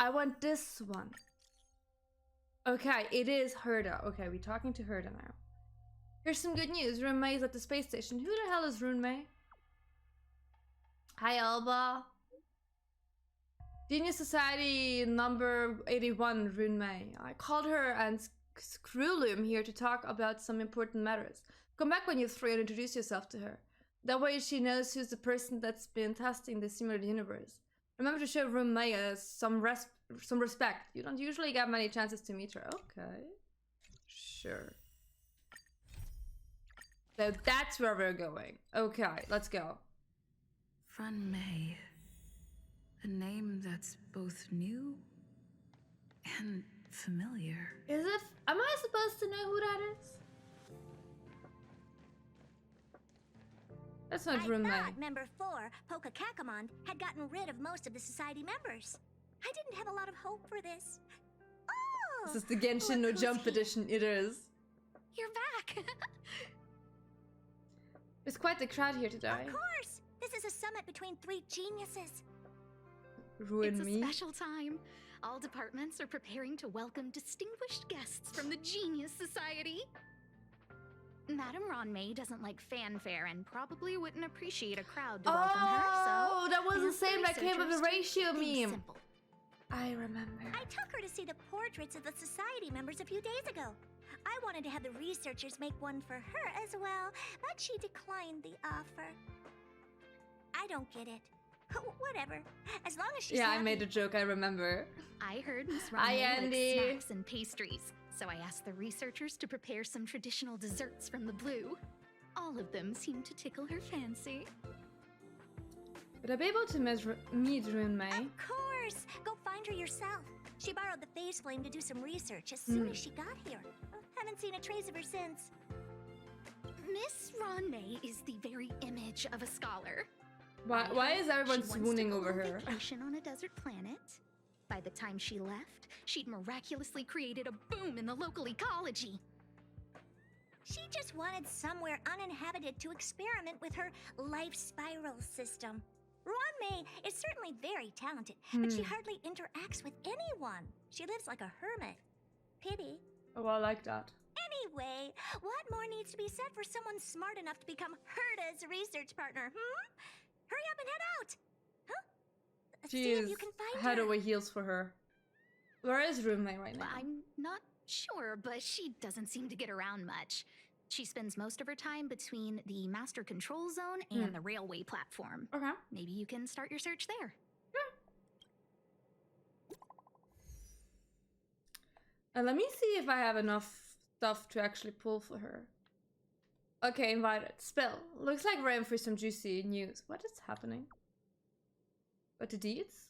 I want this one. Okay, it is Herda. Okay, we're talking to Herda now. Here's some good news. Ruan Mei is at the space station. Who the hell is Ruan Mei? Hi, Alba. Genius Society number 81, Ruan Mei. I called her and Screwloom here to talk about some important matters. Come back when you're free and introduce yourself to her. That way she knows who's the person that's been testing the simulated universe. Remember to show Ruan Mei some respect. You don't usually get many chances to meet her. Okay. Sure. So that's where we're going. Okay, let's go. Ruan Mei. A name that's both new and familiar. Is it? Am I supposed to know who that is? That's not Ruan Mei. I thought Member 4, Poka Kakamond, had gotten rid of most of the society members. I didn't have a lot of hope for this. Oh! This is the Genshin No Jump edition. It is. You're back! There's quite the crowd here today. Of course! This is a summit between 3 geniuses. Ruin me. It's a special time. All departments are preparing to welcome distinguished guests from the Genius Society. Madame Ruan Mei doesn't like fanfare and probably wouldn't appreciate a crowd to welcome her, so... Oh, that was the same that came with the ratio meme. Simple. I remember. I took her to see the portraits of the society members a few days ago. I wanted to have the researchers make one for her as well, but she declined the offer. I don't get it. Whatever. As long as she's happy. I made a joke, I remember. I heard Miss Ruan Mei likes snacks and pastries, so I asked the researchers to prepare some traditional desserts from the blue. All of them seemed to tickle her fancy. Would I be able to meet Ruan Mei? Of course! Go find her yourself. She borrowed the phase flame to do some research as soon as she got here. Haven't seen a trace of her since. Miss Ruan Mei is the very image of a scholar. Why is everyone swooning over her? Vacation on a desert planet. By the time she left, she'd miraculously created a boom in the local ecology. She just wanted somewhere uninhabited to experiment with her life spiral system. Ruan Mei is certainly very talented, but she hardly interacts with anyone. She lives like a hermit. Pity. Oh, I like that. Anyway, what more needs to be said for someone smart enough to become Herda's research partner, Hurry up and head out! Huh? See if you can find head her. over heels for her. Where is Ruan Mei right now? I'm not sure, but she doesn't seem to get around much. She spends most of her time between the master control zone and the railway platform. Okay. Maybe you can start your search there. Let me see if I have enough stuff to actually pull for her. Okay, invited. Spill. Looks like we're in for some juicy news. What is happening? What the deeds?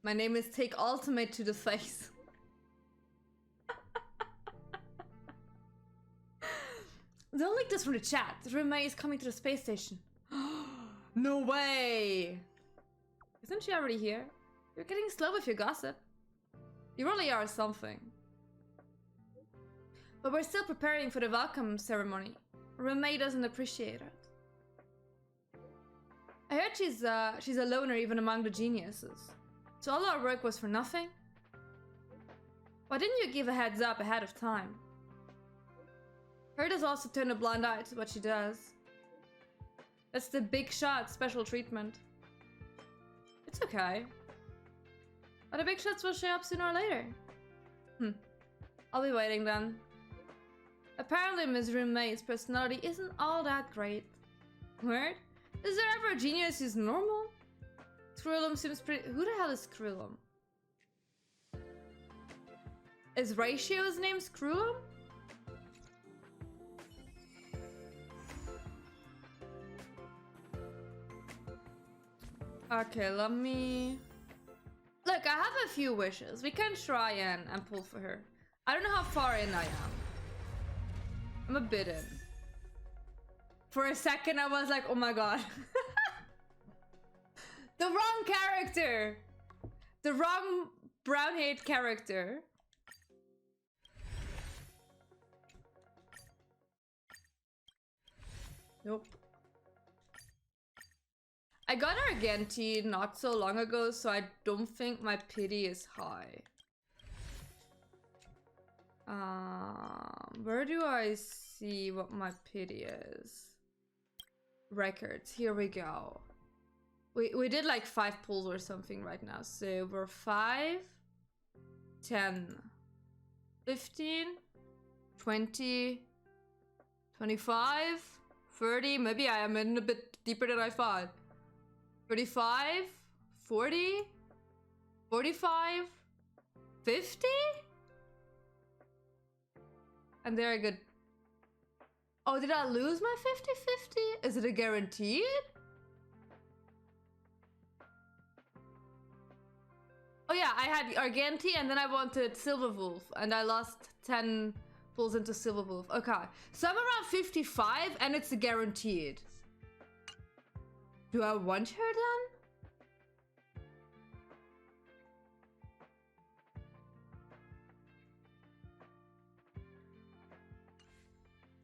My name is Take Ultimate to the face. Don't leak this from the chat. Ruan Mei is coming to the space station. No way! Isn't she already here? You're getting slow with your gossip. You really are something. But we're still preparing for the welcome ceremony. Ruan Mei doesn't appreciate it. I heard she's a loner even among the geniuses. So all our work was for nothing? Why didn't you give a heads up ahead of time? Herda's also turned a blind eye to what she does. That's the big shot special treatment. It's okay. But the big shots will show up sooner or later. I'll be waiting then. Apparently Ms. Ruan Mei's personality isn't all that great. Weird? Is there ever a genius who's normal? Screwloom seems pretty— who the hell is Screwloom? Is Ratio's name Screwloom? Okay, let me... Look, I have a few wishes. We can try and pull for her. I don't know how far in I am. I'm a bit in. For a second, I was like, oh my god. The wrong character! The wrong brown-haired character. Nope. I got Argenti not so long ago, so I don't think my pity is high. Where do I see what my pity is? Records, here we go. We did like 5 pulls or something right now, so we're 5, 10, 15, 20, 25, 30, maybe I am in a bit deeper than I thought. 35, 40, 45, 50? And there I go. Oh, did I lose my 50-50? Is it a guaranteed? Oh yeah, I had Argenti and then I wanted Silver Wolf and I lost 10 pulls into Silver Wolf. Okay, so I'm around 55 and it's a guaranteed. Do I want her then?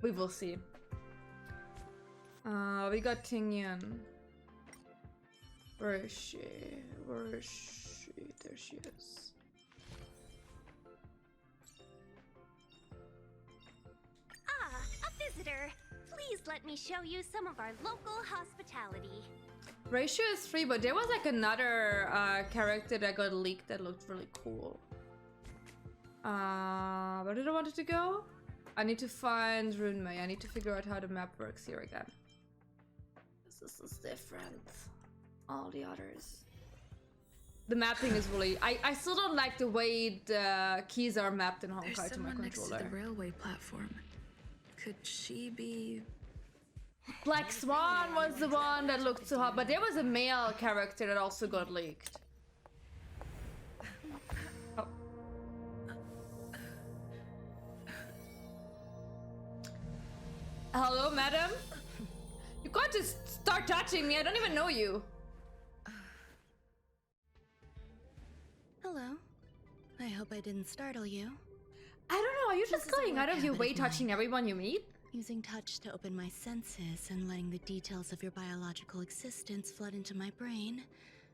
We will see. We got Tingyan. Where is she? Where is she? There she is. Ah, a visitor. Please let me show you some of our local hospitality. Ratio is 3, but there was like another character that got leaked that looked really cool. Where did I want it to go? I need to find Ruan. I need to figure out how the map works here again. This is different. All the others. The mapping is really... I still don't like the way the keys are mapped in Honkai to my controller. Next to the railway platform. Could she be... Black Swan was the one that looked so hot, but there was a male character that also got leaked. Oh. Hello, madam? You can't just start touching me, I don't even know you. Hello. I hope I didn't startle you. I don't know, are you just This is a going out work of your habit way of mine. touching everyone you meet? Using touch to open my senses and letting the details of your biological existence flood into my brain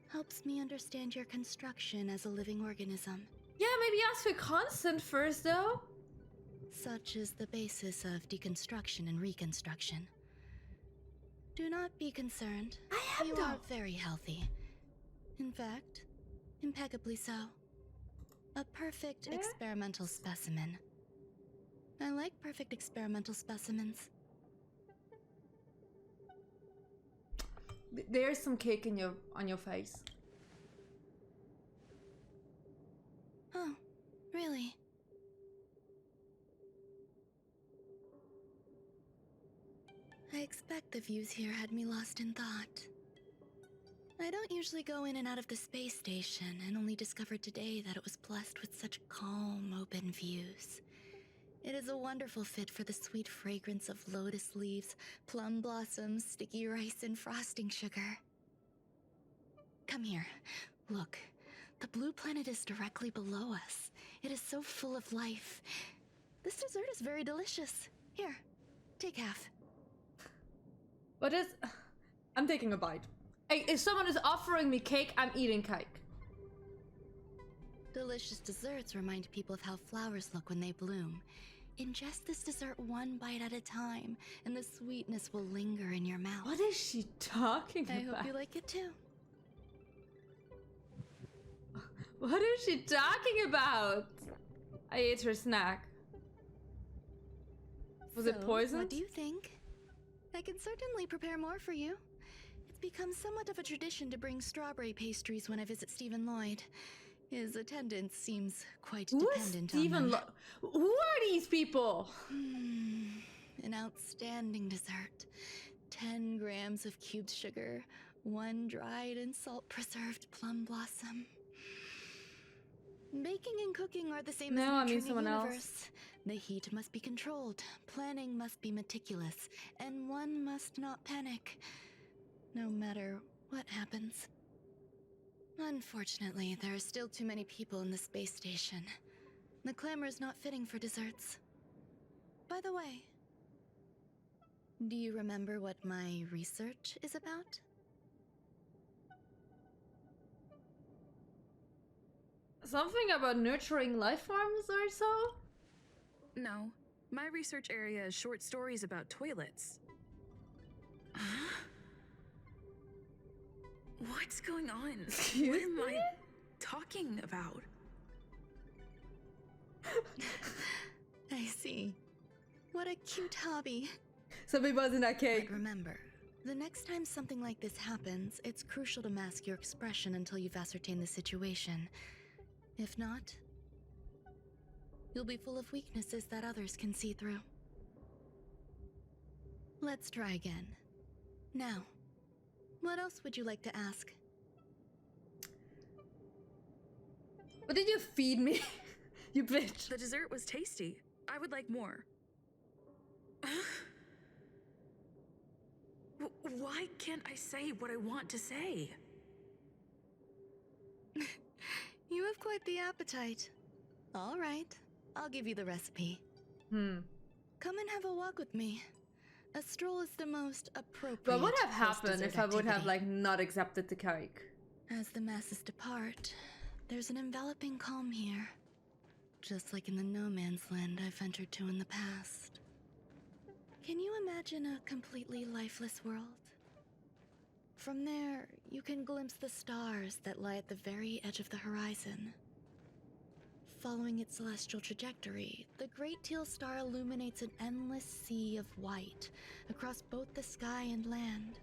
helps me understand your construction as a living organism. Yeah, maybe ask for consent first, though. Such is the basis of deconstruction and reconstruction. Do not be concerned. I am, You though. are very healthy. In fact, impeccably so. A perfect experimental specimen. I like perfect experimental specimens. There's some cake in on your face. Oh, really? I expect the views here had me lost in thought. I don't usually go in and out of the space station, and only discovered today that it was blessed with such calm, open views. It is a wonderful fit for the sweet fragrance of lotus leaves, plum blossoms, sticky rice, and frosting sugar. Come here. Look. The blue planet is directly below us. It is so full of life. This dessert is very delicious. Here, take half. What is... I'm taking a bite. Hey, if someone is offering me cake, I'm eating cake. Delicious desserts remind people of how flowers look when they bloom. Ingest this dessert one bite at a time, and the sweetness will linger in your mouth. What is she talking I about? hope you like it too. What is she talking about? I ate her snack. Was it So, poisoned? What do you think? I can certainly prepare more for you. It's become somewhat of a tradition to bring strawberry pastries when I visit Stephen Lloyd. His attendance seems quite Who is dependent Stephen on them. Who are these people? An outstanding dessert. 10 grams of cubed sugar, 1 dried and salt-preserved plum blossom. Baking and cooking are the same No, as I mean nature in the someone else. universe. The heat must be controlled, planning must be meticulous, and one must not panic, no matter what happens. Unfortunately, there are still too many people in the space station. The clamor is not fitting for desserts. By the way, do you remember what my research is about? Something about nurturing life forms or so? No. My research area is short stories about toilets. Huh? What's going on? Excuse what am me? I talking about? I see. What a cute hobby. Somebody buzzing that cake. But remember, the next time something like this happens, it's crucial to mask your expression until you've ascertained the situation. If not, you'll be full of weaknesses that others can see through. Let's try again. Now, what else would you like to ask? What did you feed me? You bitch. The dessert was tasty. I would like more. Why can't I say what I want to say? You have quite the appetite. All right, I'll give you the recipe. Come and have a walk with me. A stroll is the most appropriate. But what would have happened if I would have, activity. like, not accepted the cake? As the masses depart, there's an enveloping calm here. Just like in the no man's land I've ventured to in the past. Can you imagine a completely lifeless world? From there, you can glimpse the stars that lie at the very edge of the horizon. Following its celestial trajectory, the Great Teal Star illuminates an endless sea of white across both the sky and land.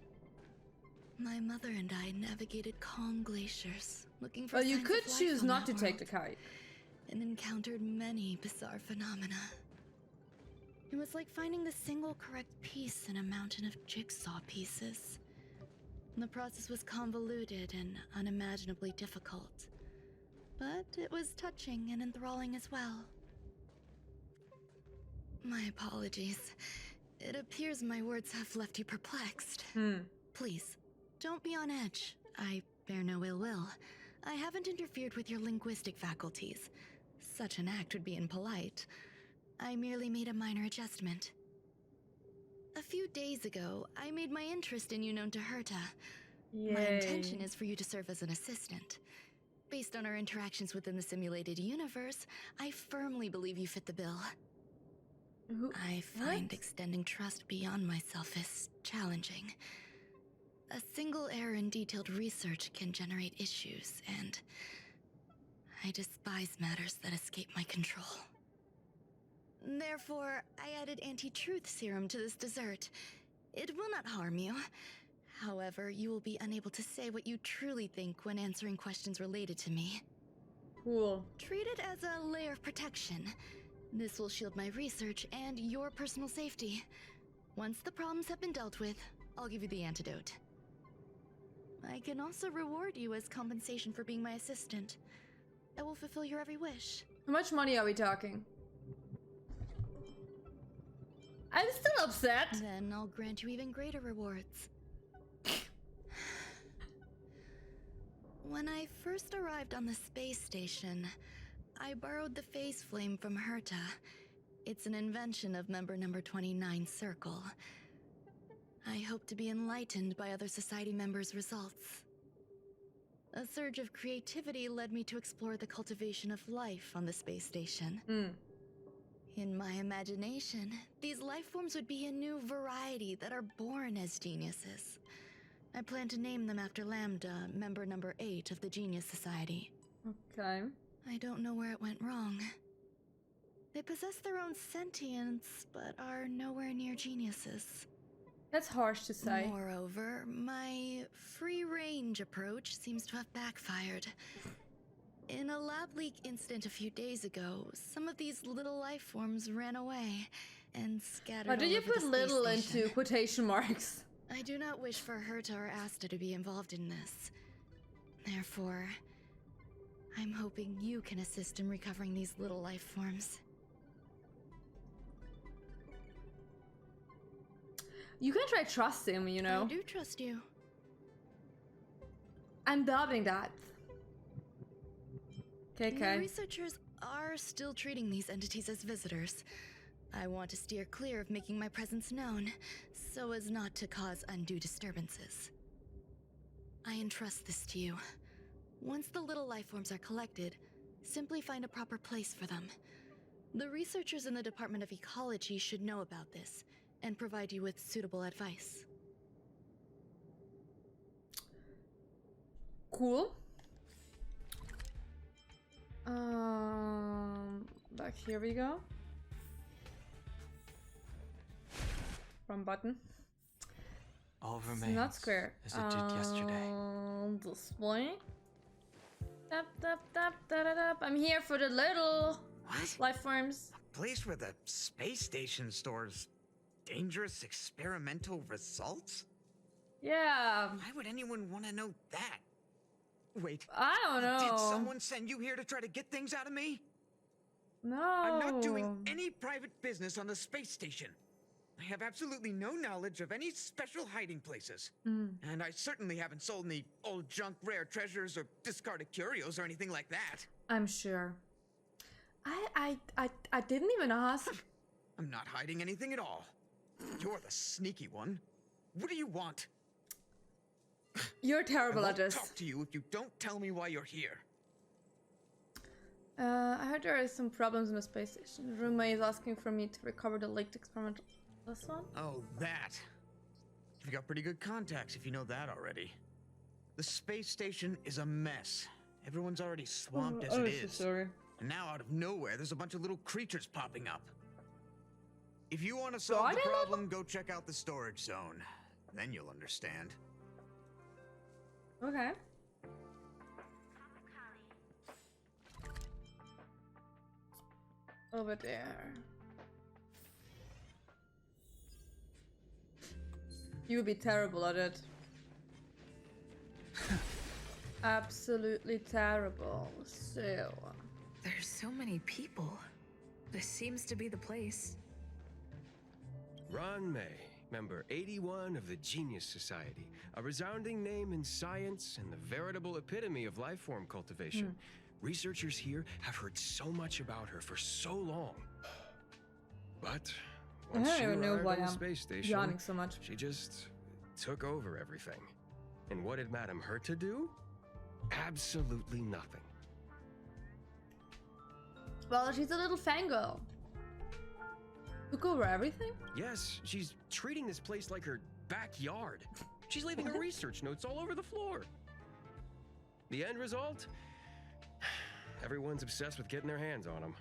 My mother and I navigated calm glaciers, looking for Well, you signs could of life choose on not to that take the world, kite. and encountered many bizarre phenomena. It was like finding the single correct piece in a mountain of jigsaw pieces. The process was convoluted and unimaginably difficult, but it was touching and enthralling as well. My apologies. It appears my words have left you perplexed. Please, don't be on edge. I bear no ill will. I haven't interfered with your linguistic faculties. Such an act would be impolite. I merely made a minor adjustment. A few days ago, I made my interest in you known to Herta. My intention is for you to serve as an assistant. Based on our interactions within the simulated universe, I firmly believe you fit the bill. I find extending trust beyond myself is challenging. A single error in detailed research can generate issues, and I despise matters that escape my control. Therefore, I added anti-truth serum to this dessert. It will not harm you. However, you will be unable to say what you truly think when answering questions related to me. Cool. Treat it as a layer of protection. This will shield my research and your personal safety. Once the problems have been dealt with, I'll give you the antidote. I can also reward you as compensation for being my assistant. I will fulfill your every wish. How much money are we talking? I'm still upset. Then I'll grant you even greater rewards. When I first arrived on the space station, I borrowed the phase flame from Herta. It's an invention of member number 29 Circle. I hope to be enlightened by other society members' results. A surge of creativity led me to explore the cultivation of life on the space station. In my imagination, these life forms would be a new variety that are born as geniuses. I plan to name them after Lambda, member number 8 of the Genius Society. Okay. I don't know where it went wrong. They possess their own sentience, but are nowhere near geniuses. That's harsh to say. Moreover, my free-range approach seems to have backfired. In a lab leak incident a few days ago, some of these little life forms ran away and scattered Did all you over put the space little station. into quotation marks? I do not wish for Herta or Asta to be involved in this. Therefore, I'm hoping you can assist in recovering these little life forms. You can try trust him, you know. I do trust you. I'm doubting that. The Okay. researchers are still treating these entities as visitors. I want to steer clear of making my presence known, so as not to cause undue disturbances. I entrust this to you. Once the little life forms are collected, Simply find a proper place for them. The researchers in the Department of Ecology should know about this and provide you with suitable advice. Cool. Back here we go. Wrong button. All It's remains not square. as it did yesterday. Display. Tap, tap, tap, da, da, da. I'm here for the little What? life forms. A place where the space station stores dangerous experimental results? Yeah. Why would anyone want to know that? Wait, I don't know. did someone send you here to try to get things out of me? No. I'm not doing any private business on the space station. I have absolutely no knowledge of any special hiding places. And I certainly haven't sold any old junk rare treasures or discarded curios or anything like that. I'm sure. I didn't even ask. I'm not hiding anything at all. You're the sneaky one. What do you want? You're I terrible won't at this. talk to you if you don't tell me why you're here. I heard there are some problems in the space station. Roommate is asking for me to recover the leaked experimental. This one? Oh, that. You've got pretty good contacts if you know that already. The space station is a mess. Everyone's already swamped as it is. Sorry. And now out of nowhere, there's a bunch of little creatures popping up. If you want to solve Are the they problem, go check out the storage zone. Then you'll understand. Okay. Over there. You would be terrible at it. Absolutely terrible. So. There's so many people. This seems to be the place. Ruan, member 81 of the Genius Society, a resounding name in science and the veritable epitome of life form cultivation. Researchers here have heard so much about her for so long. But I once don't she even know arrived why on the I'm space station, yawning so much. she just took over everything. And what did Madame hurt to do? Absolutely nothing. Well, she's a little fangirl. Took over everything? Yes, she's treating this place like her backyard. She's leaving her research notes all over the floor. The end result? Everyone's obsessed with getting their hands on them.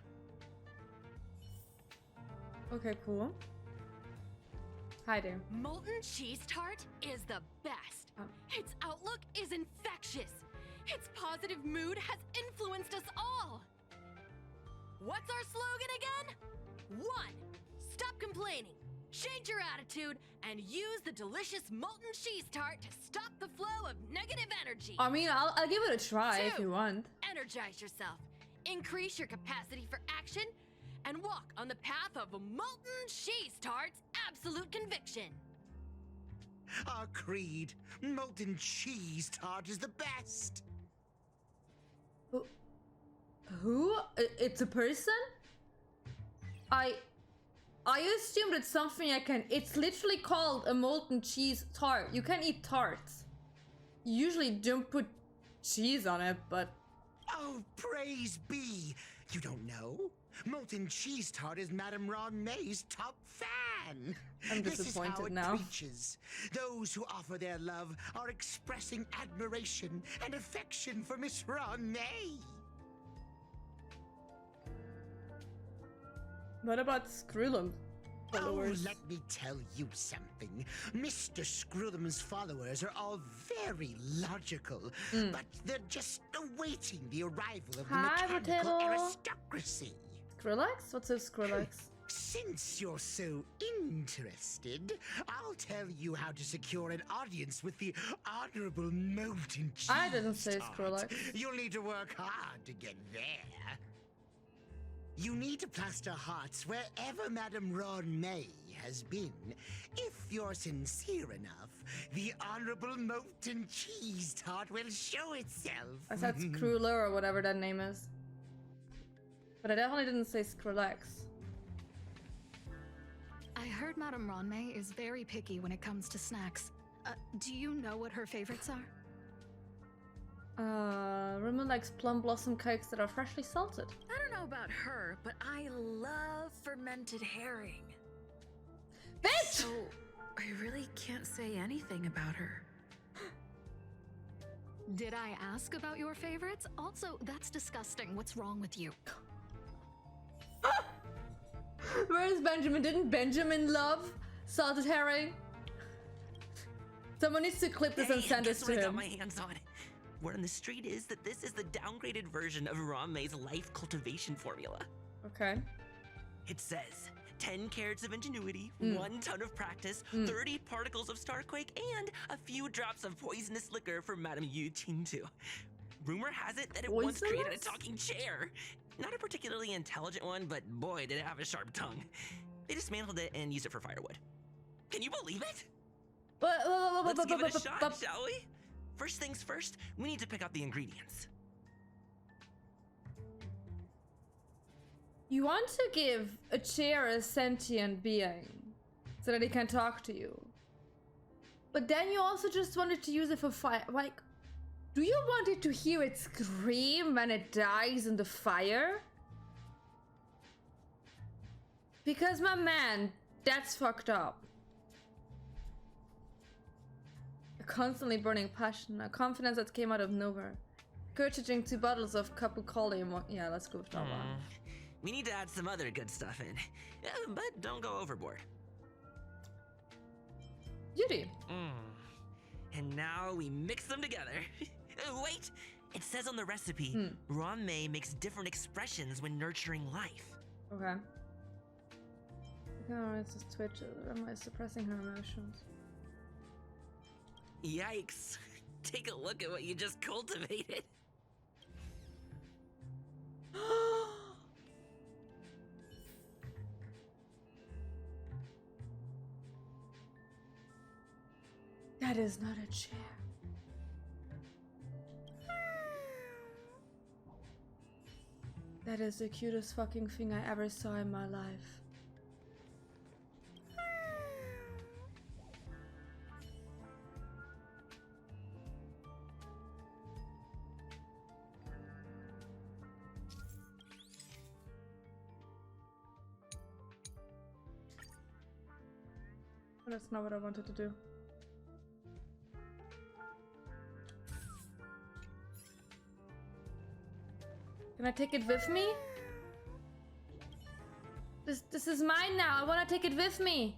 Okay, cool. Hi there. Molten cheese tart is the best. Its outlook is infectious. Its positive mood has influenced us all. What's our slogan again? 1. Stop complaining. Change your attitude and use the delicious molten cheese tart to stop the flow of negative energy. I mean, I'll give it a try if 2. you want. Energize yourself. Increase your capacity for action and walk on the path of a molten cheese tart's absolute conviction. Our creed, molten cheese tart is the best. Who? It's a person? I assumed it's something I can. It's literally called a molten cheese tart. You can eat tarts. You usually don't put cheese on it, but. Oh, praise be. You don't know? Molten cheese tart is Madame Ron Meis' top fan. I'm This is disappointed how it now. preaches. Those who offer their love are expressing admiration and affection for Miss Ron May. What about Skrulum followers? Oh, let me tell you something. Mr. Skrulum's followers are all very logical, but they're just awaiting the arrival of the Hi, mechanical Potato. aristocracy. Skrillex? What's a Skrillex? Since you're so interested, I'll tell you how to secure an audience with the Honorable Molten Cheese I didn't say Tart. Skrillex. You'll need to work hard to get there. You need to plaster hearts wherever Madame Ron May has been. If you're sincere enough, the Honorable Molten Cheese Tart will show itself. I said Skruller or whatever that name is. But I definitely didn't say Skrillex. I heard Madame Ronmay is very picky when it comes to snacks. Do you know what her favorites are? Ruan likes plum blossom cakes that are freshly salted. I don't know about her, but I love fermented herring. Bitch! So, I really can't say anything about her. Did I ask about your favorites? Also, that's disgusting. What's wrong with you? Where is Benjamin? Didn't Benjamin love salted herring? Someone needs to clip this and send this guess to what I got him. my hands on. Word on the street is that this is the downgraded version of Ruan Mei's life cultivation formula. Okay. It says 10 carats of ingenuity, 1 ton of practice, 30 particles of starquake, and a few drops of poisonous liquor for Madame Yu Qingtu. Rumor has it that it once created a talking chair. Not a particularly intelligent one, but boy, did it have a sharp tongue. They dismantled it and used it for firewood. Can you believe it? Let's give it a shot, shall we? First things first, we need to pick out the ingredients. You want to give a chair a sentient being so that it can talk to you. But then you also just wanted to use it for fire. Like, do you want it to hear it scream when it dies in the fire? Because, my man, that's fucked up. A constantly burning passion, a confidence that came out of nowhere. Courage to drink 2 bottles of Capucoli and yeah, let's go with that one. We need to add some other good stuff in. But don't go overboard. Beauty. And now we mix them together. Wait! It says on the recipe, Ruan Mei makes different expressions when nurturing life. Okay. Oh, it's just Twitch. Am I suppressing her emotions? Yikes. Take a look at what you just cultivated. That is not a chair. That is the cutest fucking thing I ever saw in my life. That's not what I wanted to do. Can I take it with me? This is mine now. I want to take it with me.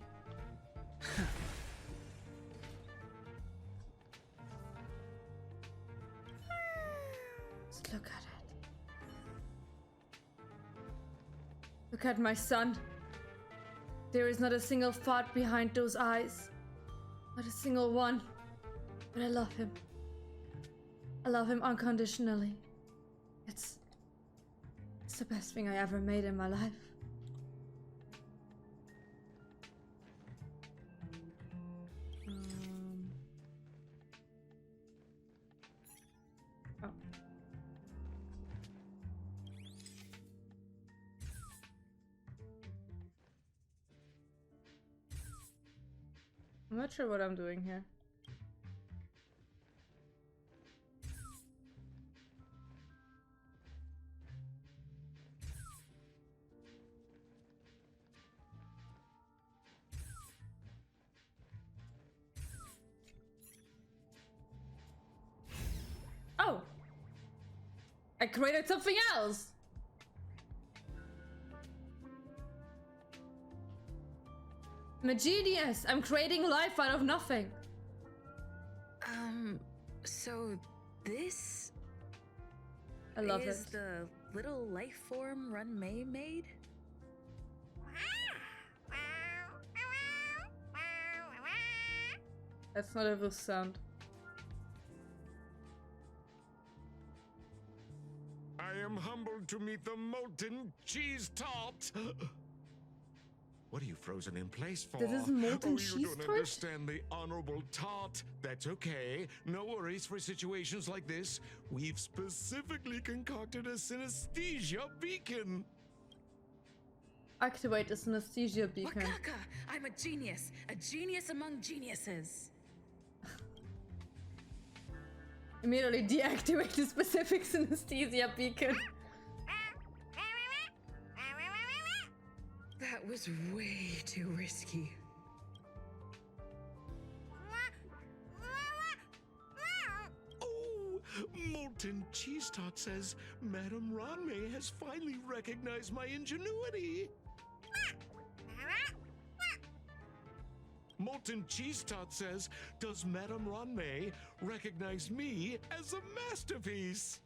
Just look at it. Look at my son. There is not a single thought behind those eyes. Not a single one. But I love him. I love him unconditionally. It's the best thing I ever made in my life. Oh. I'm not sure what I'm doing here. Oh! I created something else! I'm a genius! I'm creating life out of nothing! So this I love is it. the little life form Ruan Mei made? That's not a real sound. I am humbled to meet the molten cheese tart. What are you frozen in place for? This is molten cheese you don't tart? understand the honorable tart. That's okay. No worries for situations like this. We've specifically concocted a synesthesia beacon. Activate the synesthesia beacon. Wakaka! I'm a genius among geniuses. Immediately deactivate the specific synesthesia beacon. That was way too risky. Oh, Molten Cheese Tot says Madame Ranmei has finally recognized my ingenuity. Molten Cheese Tot says, does Madame Ranmei recognize me as a masterpiece?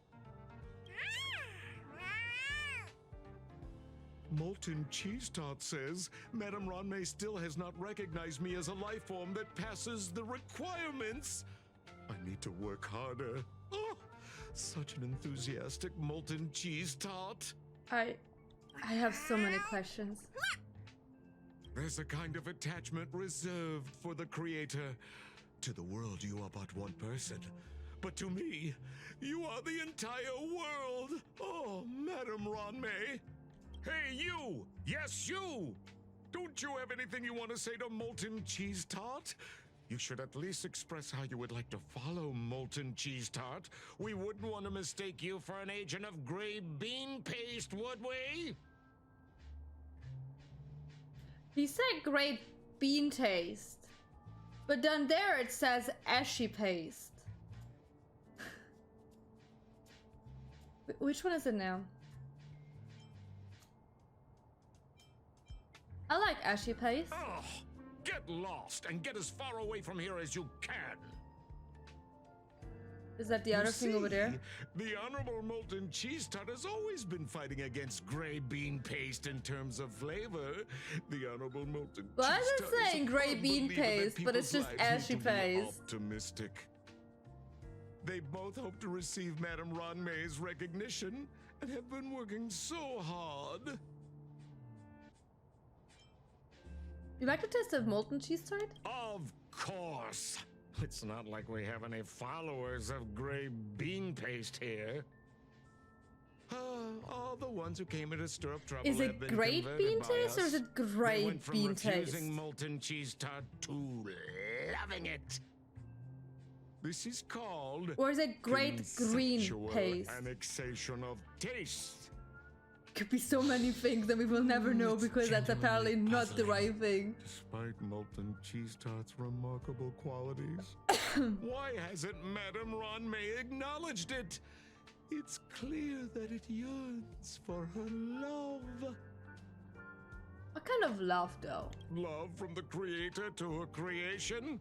Molten Cheese Tot says, Madame Ranmei still has not recognized me as a life form that passes the requirements. I need to work harder. Oh, such an enthusiastic Molten Cheese Tot. I have so many questions. There's a kind of attachment reserved for the creator. To the world, you are but one person. But to me, you are the entire world. Oh, Madame Ranmei. Hey, you! Yes, you! Don't you have anything you want to say to Molten Cheese Tot? You should at least express how you would like to follow Molten Cheese Tot. We wouldn't want to mistake you for an agent of gray bean paste, would we? He said great bean taste. But down there it says ashy paste. Which one is it now? I like ashy paste. Ugh! Get lost and get as far away from here as you can. Is that the other thing over there? The Honorable Molten Cheese Tot has always been fighting against gray bean paste in terms of flavor. The Honorable Molten Why Cheese is it Tot is saying a gray firm bean believer that paste, but it's people's just lives ashy need to be paste? Optimistic. They both hope to receive Madame Ranmei's recognition and have been working so hard. You like the taste of molten cheese tart? Of course. It's not like we have any followers of gray bean paste here. All the ones who came in to stir up trouble Is have it been great converted bean by taste or us. is it They great went from bean taste? refusing Molten Cheese Tot to loving it. This is called Or is it great green conceptual paste? annexation of taste. Could be so many things that we will never know It's because that's apparently genuinely not the puzzling. right thing. Despite Molten Cheese Tot's remarkable qualities, why hasn't Madame Ranmei acknowledged it? It's clear that it yearns for her love. What kind of love though? Love from the creator to her creation?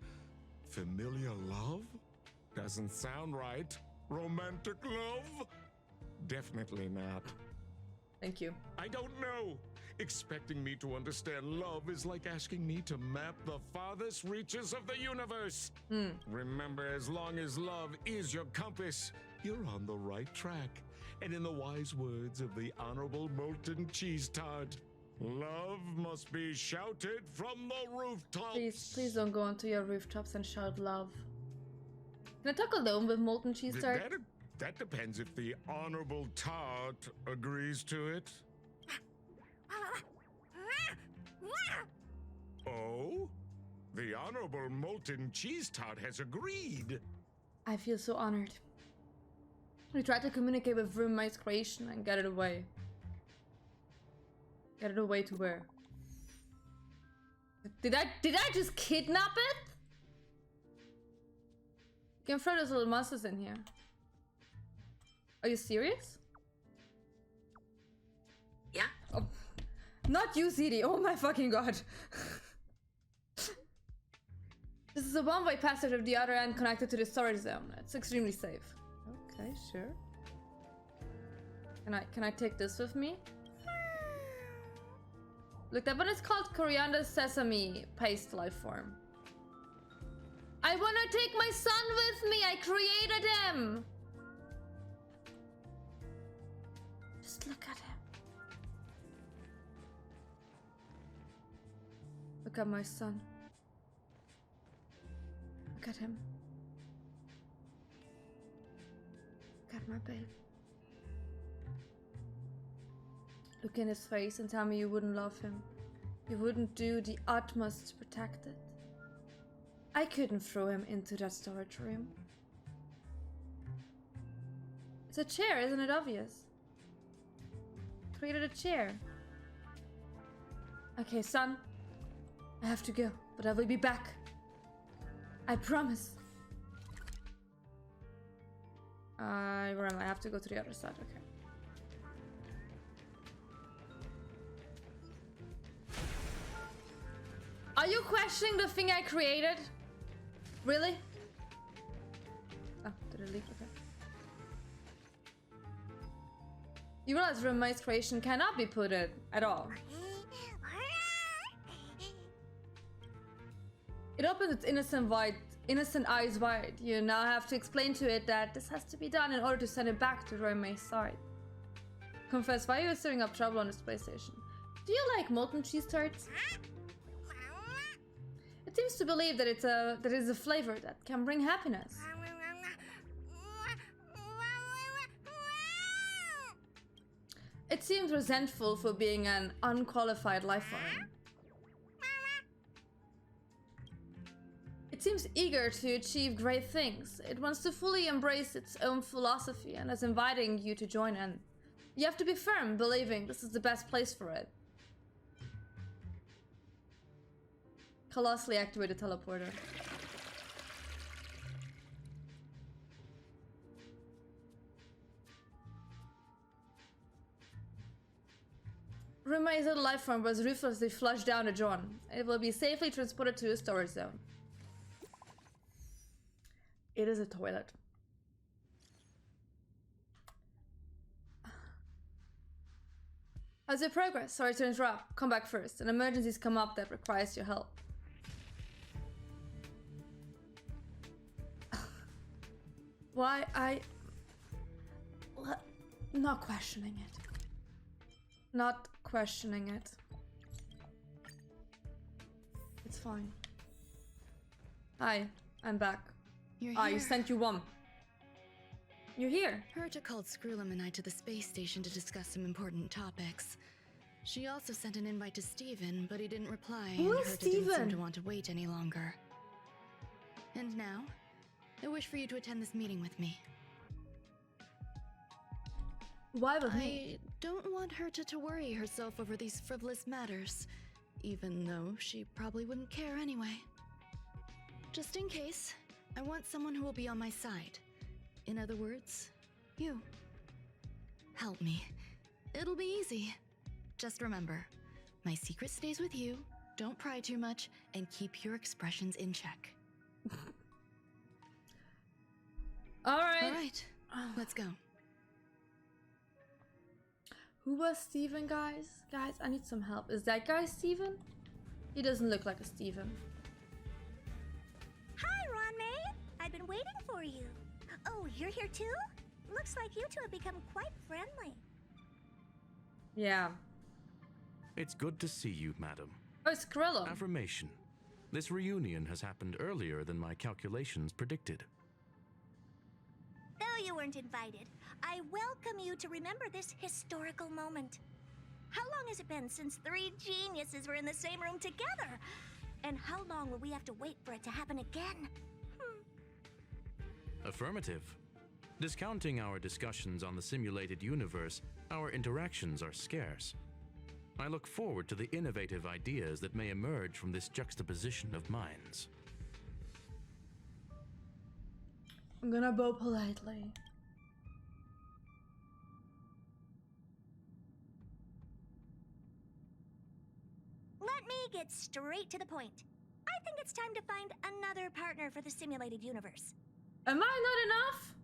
Familiar love? Doesn't sound right. Romantic love? Definitely not. Thank you. I don't know. Expecting me to understand love is like asking me to map the farthest reaches of the universe. Remember, as long as love is your compass, you're on the right track. And in the wise words of the Honorable Molten Cheese Tart, love must be shouted from the rooftops. Please don't go onto your rooftops and shout love. Can I talk alone with molten cheese tart? That depends if the Honorable Tart agrees to it. Oh? The Honorable Molten Cheese Tart has agreed. I feel so honored. We tried to communicate with Meis creation and get it away. Get it away to where? Did I just kidnap it? You can throw those little monsters in here. Are you serious? Yeah. Oh, not you, CD. Oh my fucking god. This is a one-way passage of the other end connected to the storage zone. It's extremely safe. Okay, sure. Can I take this with me? Look, that one is called Coriander Sesame Paste Life Form. I wanna take my son with me! I created him! Just look at him. Look at my son. Look at him. Look at my babe. Look in his face and tell me you wouldn't love him. You wouldn't do the utmost to protect it. I couldn't throw him into that storage room. It's a chair, isn't it obvious? Created a chair. Okay, son. I have to go, but I will be back. I promise. Where am I? I have to go to the other side, okay. Are you questioning the thing I created? Really? Oh, did it leak? Okay. You realize Meis' creation cannot be put in at all. It opened its innocent eyes wide. You now have to explain to it that this has to be done in order to send it back to Meis' side. Confess, why are you stirring up trouble on this PlayStation? Do you like molten cheese tarts? It seems to believe that it is a flavor that can bring happiness. It seemed resentful for being an unqualified life form. It seems eager to achieve great things. It wants to fully embrace its own philosophy and is inviting you to join in. You have to be firm, believing this is the best place for it. Colossally activated teleporter. Meis' little life form was ruthlessly flushed down a John. It will be safely transported to a storage zone. It is a toilet. How's your progress? Sorry to interrupt. Come back first. An emergency's come up that requires your help. Why not questioning it. Not questioning it. It's fine. Hi, I'm back. You're here. I sent you one. You're here. Herta called Screwlam and I to the space station to discuss some important topics. She also sent an invite to Steven, but he didn't reply, Who and is Herta didn't seem Steven? to want to wait any longer. And now, I wish for you to attend this meeting with me. Why with me? I don't want Herta to worry herself over these frivolous matters, even though she probably wouldn't care anyway. Just in case, I want someone who will be on my side. In other words, you. Help me. It'll be easy. Just remember, my secret stays with you, don't pry too much, and keep your expressions in check. Alright. Let's go. Who was Steven, guys? Guys, I need some help. Is that guy Steven? He doesn't look like a Steven. Hi, Ruan May. I've been waiting for you. Oh, you're here too? Looks like you two have become quite friendly. Yeah. It's good to see you, madam. Oh, it's Caelynx. Affirmation. This reunion has happened earlier than my calculations predicted. Though you weren't invited, I welcome you to remember this historical moment. How long has it been since 3 geniuses were in the same room together? And how long will we have to wait for it to happen again? Affirmative. Discounting our discussions on the simulated universe, our interactions are scarce. I look forward to the innovative ideas that may emerge from this juxtaposition of minds. I'm gonna bow politely. Let me get straight to the point. I think it's time to find another partner for the simulated universe. Am I not enough?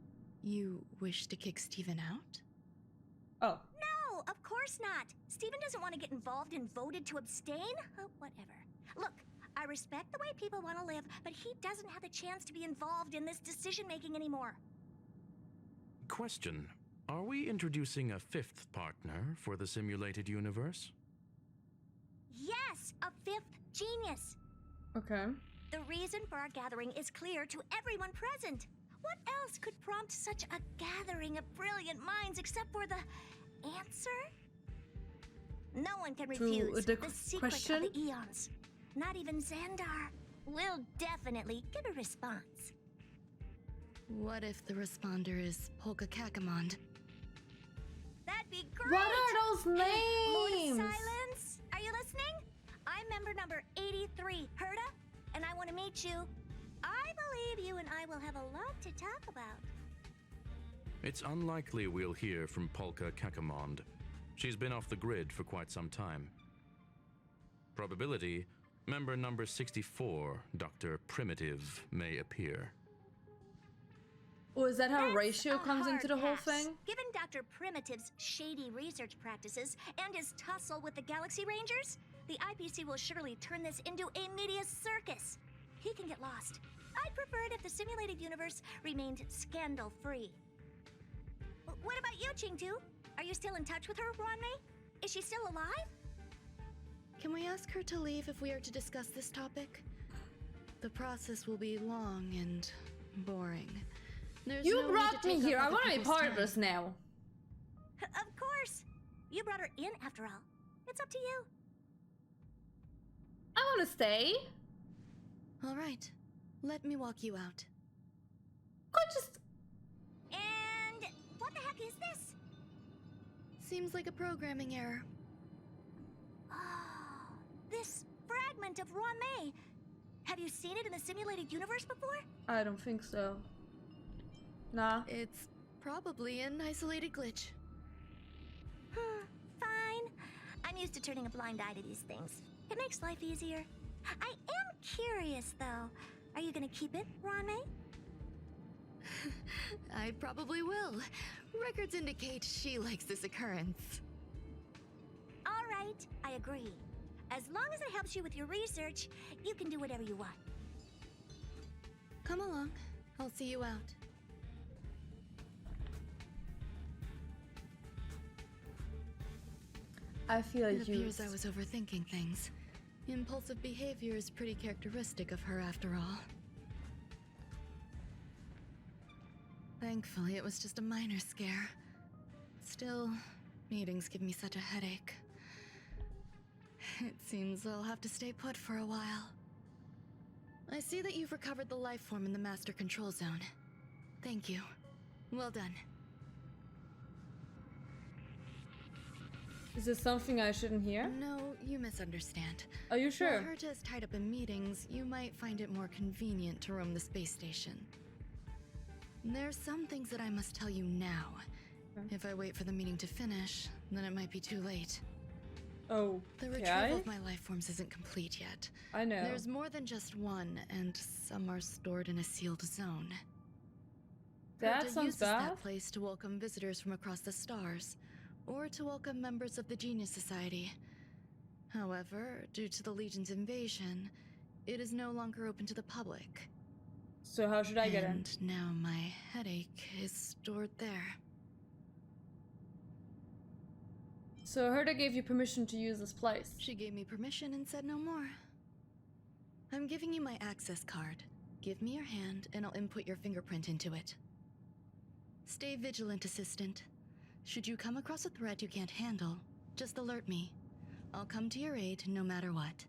You wish to kick Steven out? Oh. No, of course not. Steven doesn't want to get involved and voted to abstain. Oh, whatever. Look, I respect the way people want to live, but he doesn't have the chance to be involved in this decision-making anymore. Question. Are we introducing a 5th partner for the simulated universe? Yes, a 5th genius. Okay. The reason for our gathering is clear to everyone present. What else could prompt such a gathering of brilliant minds except for the answer? No one can refuse the secret question? of the eons. Not even Xandar will definitely give a response. What if the responder is Polka Kakamond? That'd be great! What are those names? Lord Silence, are you listening? I'm member number 83, Herda, and I want to meet you. I believe you and I will have a lot to talk about. It's unlikely we'll hear from Polka Kakamond. She's been off the grid for quite some time. Probability, member number 64, Dr. Primitive, may appear. Oh, is that how That's ratio a comes into the hard whole pass. thing? Given Dr. Primitive's shady research practices and his tussle with the Galaxy Rangers, the IPC will surely turn this into a media circus. He can get lost. I'd prefer it if the simulated universe remained scandal-free. What about you, Chingtu? Are you still in touch with her, Ruan-mei? Is she still alive? Can we ask her to leave if we are to discuss this topic? The process will be long and boring. There's You no need brought to me take here. up I other want to be people's part of time. this now. Of course. You brought her in after all. It's up to you. I want to stay. All right, let me walk you out. Could just. And what the heck is this? Seems like a programming error. Oh, this fragment of Ruan-mei. Have you seen it in the simulated universe before? I don't think so. Nah. It's probably an isolated glitch. Fine. I'm used to turning a blind eye to these things. It makes life easier. I am curious, though. Are you gonna keep it, Ruan-mei? I probably will. Records indicate she likes this occurrence. All right, I agree. As long as it helps you with your research, you can do whatever you want. Come along. I'll see you out. I feel It used. appears I was overthinking things. Impulsive behavior is pretty characteristic of her after all. Thankfully, it was just a minor scare. Still, meetings give me such a headache. It seems I'll have to stay put for a while. I see that you've recovered the life form in the Master Control Zone. Thank you. Well done. Is this something I shouldn't hear? No, you misunderstand. Are you sure? While Herta is tied up in meetings, you might find it more convenient to roam the space station. There's some things that I must tell you now. If I wait for the meeting to finish, then it might be too late. Oh, The retrieval of my life forms isn't complete yet. I know. There's more than just one, and some are stored in a sealed zone. That Herta sounds uses bad. that place to welcome visitors from across the stars, or to welcome members of the Genius Society. However, due to the Legion's invasion, it is no longer open to the public. So how should I get in? And now my headache is stored there. So Herta gave you permission to use this place. She gave me permission and said no more. I'm giving you my access card. Give me your hand and I'll input your fingerprint into it. Stay vigilant, Assistant. Should you come across a threat you can't handle, just alert me. I'll come to your aid no matter what.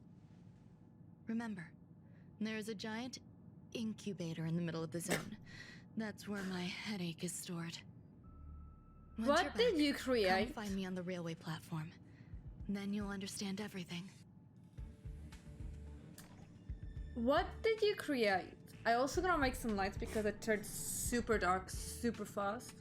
Remember, there is a giant incubator in the middle of the zone. That's where my headache is stored. Once What you're did back, you create? Come find me on the railway platform. Then you'll understand everything. What did you create? I also gonna make some lights because it turned super dark super fast.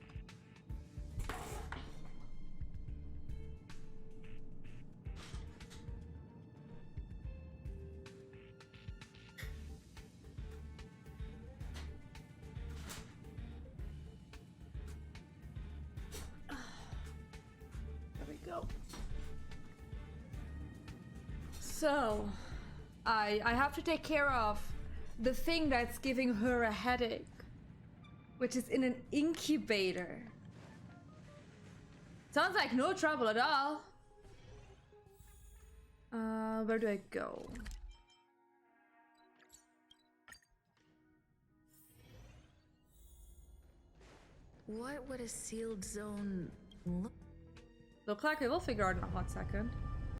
There we go. So, I have to take care of the thing that's giving her a headache, which is in an incubator. Sounds like no trouble at all. Where do I go? What would a sealed zone look? Look like I will figure out in a hot second.